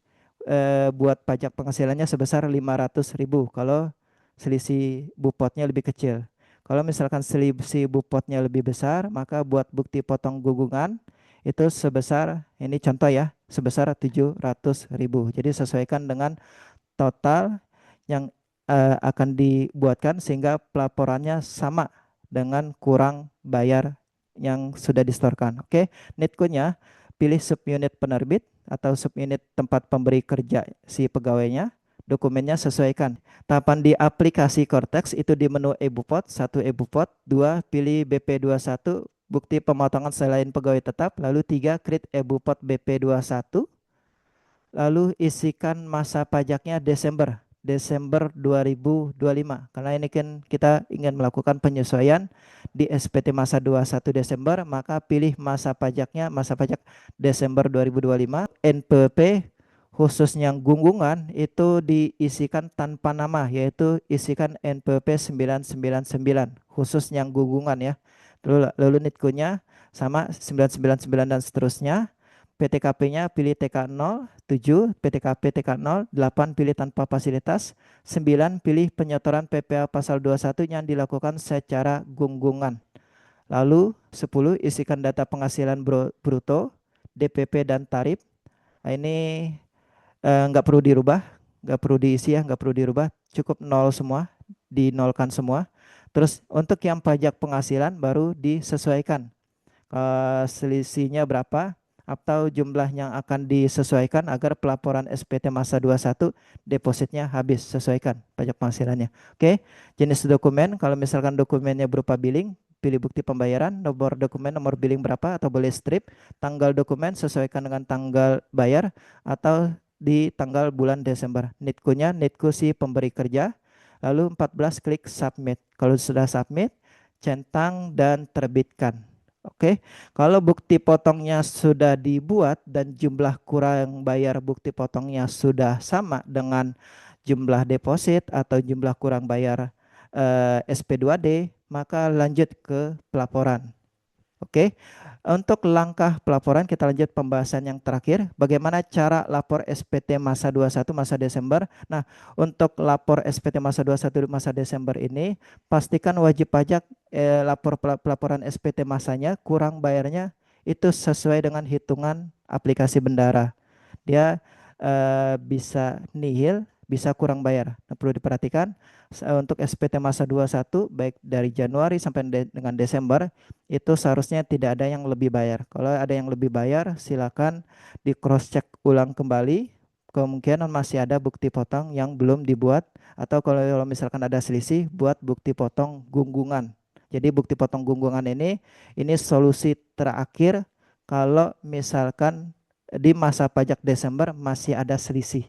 buat pajak penghasilannya sebesar 500.000 kalau selisih bupotnya lebih kecil. Kalau misalkan selisih bupotnya lebih besar, maka buat bukti potong gunggungan itu sebesar, ini contoh ya, sebesar 700.000. Jadi sesuaikan dengan total yang akan dibuatkan sehingga pelaporannya sama dengan kurang bayar yang sudah distorkan. Oke, netcode-nya pilih subunit penerbit atau subunit tempat pemberi kerja si pegawainya. Dokumennya sesuaikan. Tahapan di aplikasi Cortex itu di menu e-Bupot, 1 e-Bupot, 2 pilih BP21 bukti pemotongan selain pegawai tetap. Lalu 3, create ebupot BP21. Lalu isikan masa pajaknya Desember 2025. Karena ini kan kita ingin melakukan penyesuaian di SPT masa 21 Desember, maka pilih masa pajaknya masa pajak Desember 2025. NPWP khusus yang gunggungan itu diisikan tanpa nama, yaitu isikan NPWP 999 khusus yang gunggungan ya. Lalu NITKU-nya sama 999 dan seterusnya. PTKP-nya pilih TK0, 7 PTKP TK0, 8 pilih tanpa fasilitas, 9 pilih penyetoran PPA pasal 21 yang dilakukan secara gunggungan. Lalu 10 isikan data penghasilan bruto, DPP dan tarif. Nah, ini nggak perlu dirubah, nggak perlu diisi ya, nggak perlu dirubah, cukup nol semua, dinolkan semua. Terus untuk yang pajak penghasilan baru disesuaikan selisihnya berapa atau jumlah yang akan disesuaikan agar pelaporan SPT masa 21 depositnya habis, sesuaikan pajak penghasilannya. Oke, jenis dokumen kalau misalkan dokumennya berupa billing, pilih bukti pembayaran, nomor dokumen, nomor billing berapa atau boleh strip, tanggal dokumen sesuaikan dengan tanggal bayar atau di tanggal bulan Desember. NITKU-nya NITKU si pemberi kerja. Lalu 14 klik submit. Kalau sudah submit, centang dan terbitkan. Oke, kalau bukti potongnya sudah dibuat dan jumlah kurang bayar bukti potongnya sudah sama dengan jumlah deposit atau jumlah kurang bayar SP2D, maka lanjut ke pelaporan. Oke, untuk langkah pelaporan kita lanjut pembahasan yang terakhir. Bagaimana cara lapor SPT masa 21 masa Desember? Nah, untuk lapor SPT masa 21 masa Desember ini, pastikan wajib pajak pelaporan SPT masanya kurang bayarnya itu sesuai dengan hitungan aplikasi Bendara. Dia bisa nihil, bisa kurang bayar. Nah, perlu diperhatikan untuk SPT masa 21 baik dari Januari sampai dengan Desember itu seharusnya tidak ada yang lebih bayar. Kalau ada yang lebih bayar, silakan di cross check ulang kembali. Kemungkinan masih ada bukti potong yang belum dibuat atau kalau misalkan ada selisih, buat bukti potong gunggungan. Jadi bukti potong gunggungan ini solusi terakhir kalau misalkan di masa pajak Desember masih ada selisih.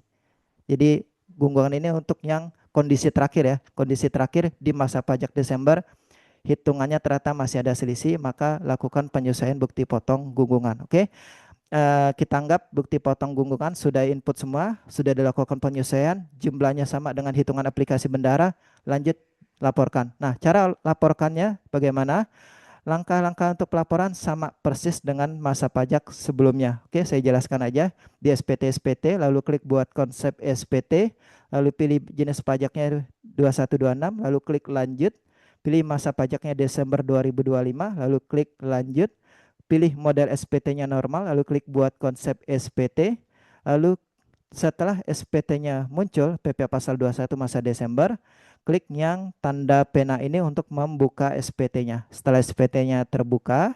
Jadi gunggungan ini untuk yang kondisi terakhir ya, kondisi terakhir di masa pajak Desember hitungannya ternyata masih ada selisih, maka lakukan penyesuaian bukti potong gunggungan. Oke, kita anggap bukti potong gunggungan sudah input semua, sudah dilakukan penyesuaian, jumlahnya sama dengan hitungan aplikasi Bendara, lanjut laporkan. Nah, cara laporkannya bagaimana? Langkah-langkah untuk pelaporan sama persis dengan masa pajak sebelumnya. Oke, saya jelaskan aja. Di SPT, lalu klik buat konsep SPT, lalu pilih jenis pajaknya 2126, lalu klik lanjut. Pilih masa pajaknya Desember 2025, lalu klik lanjut. Pilih model SPT-nya normal, lalu klik buat konsep SPT. Lalu setelah SPT-nya muncul, PPA pasal 21 masa Desember, klik yang tanda pena ini untuk membuka SPT-nya. Setelah SPT-nya terbuka,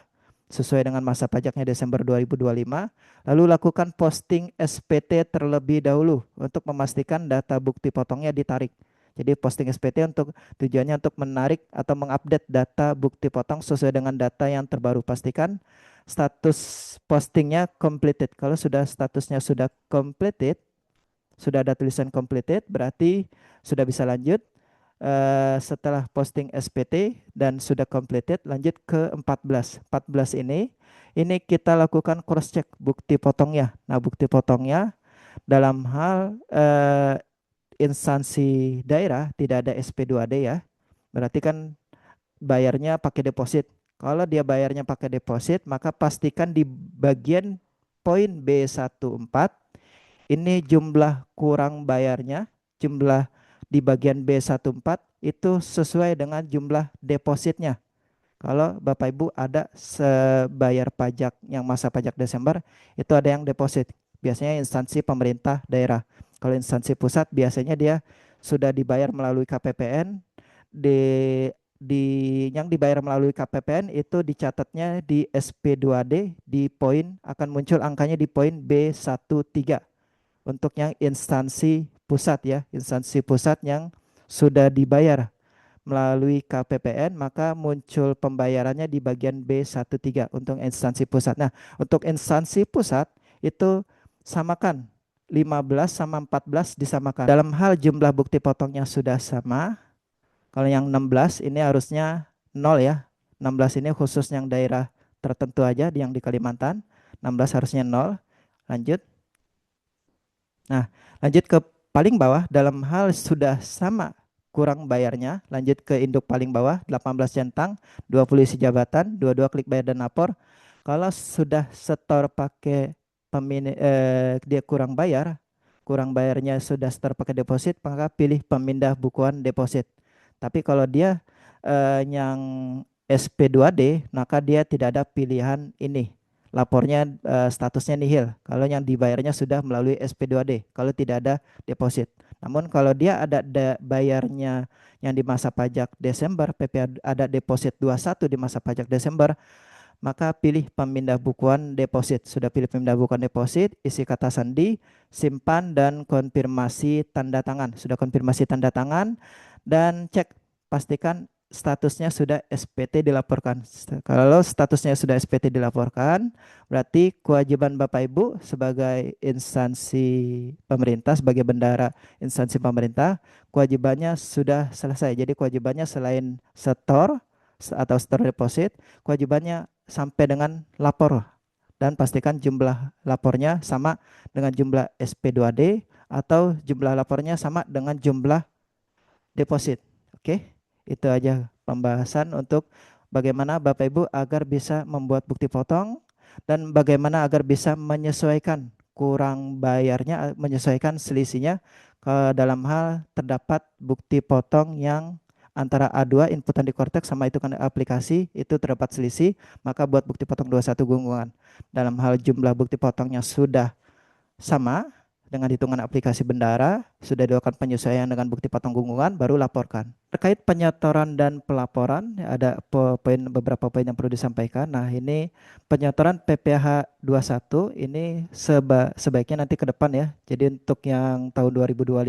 sesuai dengan masa pajaknya Desember 2025, lalu lakukan posting SPT terlebih dahulu untuk memastikan data bukti potongnya ditarik. Jadi posting SPT untuk tujuannya untuk menarik atau mengupdate data bukti potong sesuai dengan data yang terbaru. Pastikan status postingnya completed. Kalau sudah statusnya sudah completed, sudah ada tulisan completed, berarti sudah bisa lanjut. Setelah posting SPT dan sudah completed, lanjut ke 14. 14 ini kita lakukan cross check bukti potongnya. Nah, bukti potongnya dalam hal instansi daerah tidak ada SP2D ya. Berarti kan bayarnya pakai deposit. Kalau dia bayarnya pakai deposit, maka pastikan di bagian poin B14 ini jumlah kurang bayarnya, jumlah di bagian B14 itu sesuai dengan jumlah depositnya. Kalau Bapak Ibu ada sebayar pajak yang masa pajak Desember, itu ada yang deposit. Biasanya instansi pemerintah daerah. Kalau instansi pusat biasanya dia sudah dibayar melalui KPPN, di yang dibayar melalui KPPN itu dicatatnya di SP2D di poin akan muncul angkanya di poin B13 untuk yang instansi pusat ya, instansi pusat yang sudah dibayar melalui KPPN, maka muncul pembayarannya di bagian B13 untuk instansi pusat. Nah, untuk instansi pusat itu samakan 15 sama 14 disamakan. Dalam hal jumlah bukti potongnya sudah sama, kalau yang 16 ini harusnya 0 ya. 16 ini khusus yang daerah tertentu aja yang di Kalimantan. 16 harusnya 0. Lanjut. Nah, lanjut ke paling bawah dalam hal sudah sama kurang bayarnya, lanjut ke induk paling bawah 18 centang, 20 isi jabatan, 22 klik bayar dan lapor. Kalau sudah setor pakai dia kurang bayarnya sudah setor pakai deposit, maka pilih pemindah bukuan deposit. Tapi kalau dia yang SP2D, maka dia tidak ada pilihan ini, lapornya statusnya nihil. Kalau yang dibayarnya sudah melalui SP2D, kalau tidak ada deposit. Namun kalau dia ada bayarnya yang di masa pajak Desember, PPh ada deposit 21 di masa pajak Desember, maka pilih pemindah bukuan deposit. Sudah pilih pemindah bukuan deposit, isi kata sandi, simpan dan konfirmasi tanda tangan. Sudah konfirmasi tanda tangan dan cek pastikan statusnya sudah SPT dilaporkan. Kalau statusnya sudah SPT dilaporkan, berarti kewajiban Bapak Ibu sebagai instansi pemerintah, sebagai bendahara instansi pemerintah, kewajibannya sudah selesai. Jadi kewajibannya selain setor atau store deposit, kewajibannya sampai dengan lapor dan pastikan jumlah lapornya sama dengan jumlah SP2D atau jumlah lapornya sama dengan jumlah deposit. Oke, itu aja pembahasan untuk bagaimana Bapak Ibu agar bisa membuat bukti potong dan bagaimana agar bisa menyesuaikan kurang bayarnya, menyesuaikan selisihnya ke dalam hal terdapat bukti potong yang antara A2 inputan di Cortex sama itu kan aplikasi itu terdapat selisih, maka buat bukti potong 21 gunggungan. Dalam hal jumlah bukti potongnya sudah sama dengan hitungan aplikasi bendara, sudah dilakukan penyesuaian dengan bukti potong gunggungan, baru laporkan. Terkait penyetoran dan pelaporan, ada beberapa poin yang perlu disampaikan. Nah, ini penyetoran PPh 21 ini sebaiknya nanti ke depan ya. Jadi untuk yang tahun 2025,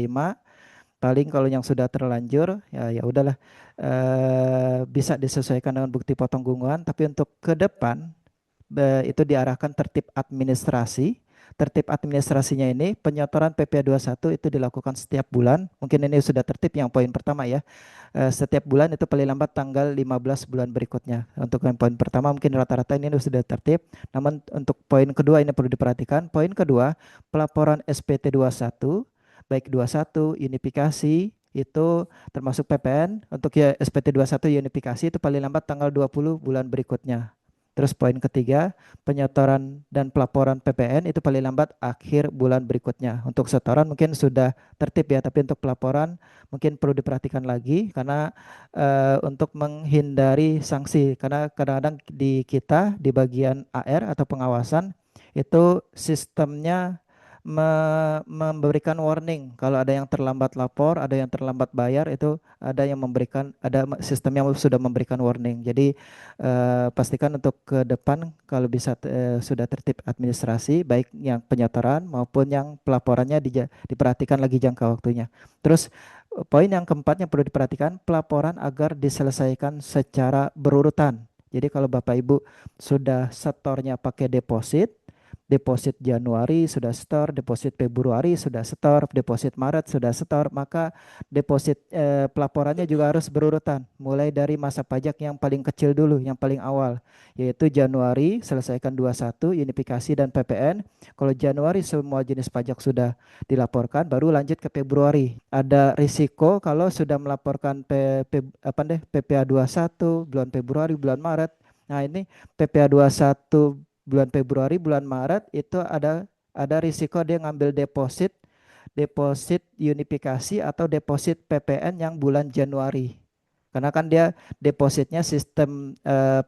paling kalau yang sudah terlanjur ya ya udahlah, bisa disesuaikan dengan bukti potong gunggungan, tapi untuk ke depan itu diarahkan tertib administrasi. Tertib administrasinya ini penyetoran PP 21 itu dilakukan setiap bulan. Mungkin ini sudah tertib yang poin pertama ya. Setiap bulan itu paling lambat tanggal 15 bulan berikutnya. Untuk yang poin pertama mungkin rata-rata ini sudah tertib. Namun untuk poin kedua ini perlu diperhatikan. Poin kedua, pelaporan SPT 21 baik 21 unifikasi itu termasuk PPN untuk ya SPT 21 unifikasi itu paling lambat tanggal 20 bulan berikutnya. Terus poin ketiga, penyetoran dan pelaporan PPN itu paling lambat akhir bulan berikutnya. Untuk setoran mungkin sudah tertib ya, tapi untuk pelaporan mungkin perlu diperhatikan lagi karena untuk menghindari sanksi. Karena kadang-kadang di kita di bagian AR atau pengawasan itu sistemnya memberikan warning kalau ada yang terlambat lapor, ada yang terlambat bayar itu ada yang memberikan ada sistem yang sudah memberikan warning. Jadi pastikan untuk ke depan kalau bisa sudah tertib administrasi baik yang penyetoran maupun yang pelaporannya diperhatikan lagi jangka waktunya. Terus poin yang keempat yang perlu diperhatikan pelaporan agar diselesaikan secara berurutan. Jadi kalau Bapak Ibu sudah setornya pakai deposit, deposit Januari sudah setor, deposit Februari sudah setor, deposit Maret sudah setor, maka deposit pelaporannya juga harus berurutan. Mulai dari masa pajak yang paling kecil dulu, yang paling awal, yaitu Januari selesaikan 21, unifikasi dan PPN. Kalau Januari semua jenis pajak sudah dilaporkan, baru lanjut ke Februari. Ada risiko kalau sudah melaporkan PPh 21 bulan Februari, bulan Maret. Nah, ini PPh 21 bulan Februari, bulan Maret itu ada risiko dia ngambil deposit deposit unifikasi atau deposit PPN yang bulan Januari. Karena kan dia depositnya sistem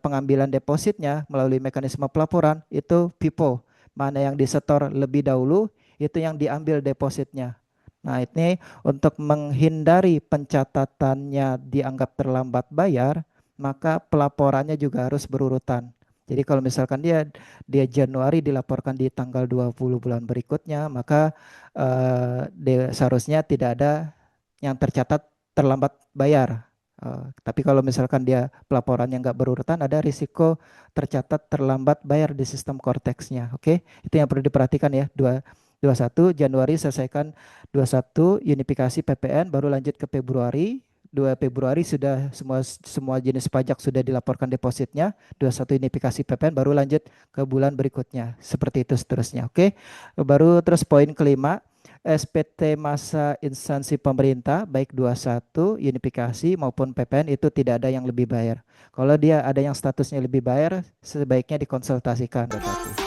pengambilan depositnya melalui mekanisme pelaporan itu FIFO. Mana yang disetor lebih dahulu itu yang diambil depositnya. Nah, ini untuk menghindari pencatatannya dianggap terlambat bayar, maka pelaporannya juga harus berurutan. Jadi kalau misalkan dia Januari dilaporkan di tanggal 20 bulan berikutnya, maka seharusnya tidak ada yang tercatat terlambat bayar Tapi kalau misalkan dia pelaporannya nggak berurutan, ada risiko tercatat terlambat bayar di sistem Cortex-nya. Oke, itu yang perlu diperhatikan ya. 21 Januari selesaikan 21 unifikasi PPN, baru lanjut ke Februari. 2 Februari sudah semua jenis pajak sudah dilaporkan depositnya. 21 unifikasi PPN, baru lanjut ke bulan berikutnya. Seperti itu seterusnya. Oke. Baru terus poin kelima, SPT masa instansi pemerintah baik 21 unifikasi maupun PPN itu tidak ada yang lebih bayar. Kalau dia ada yang statusnya lebih bayar, sebaiknya dikonsultasikan Bapak.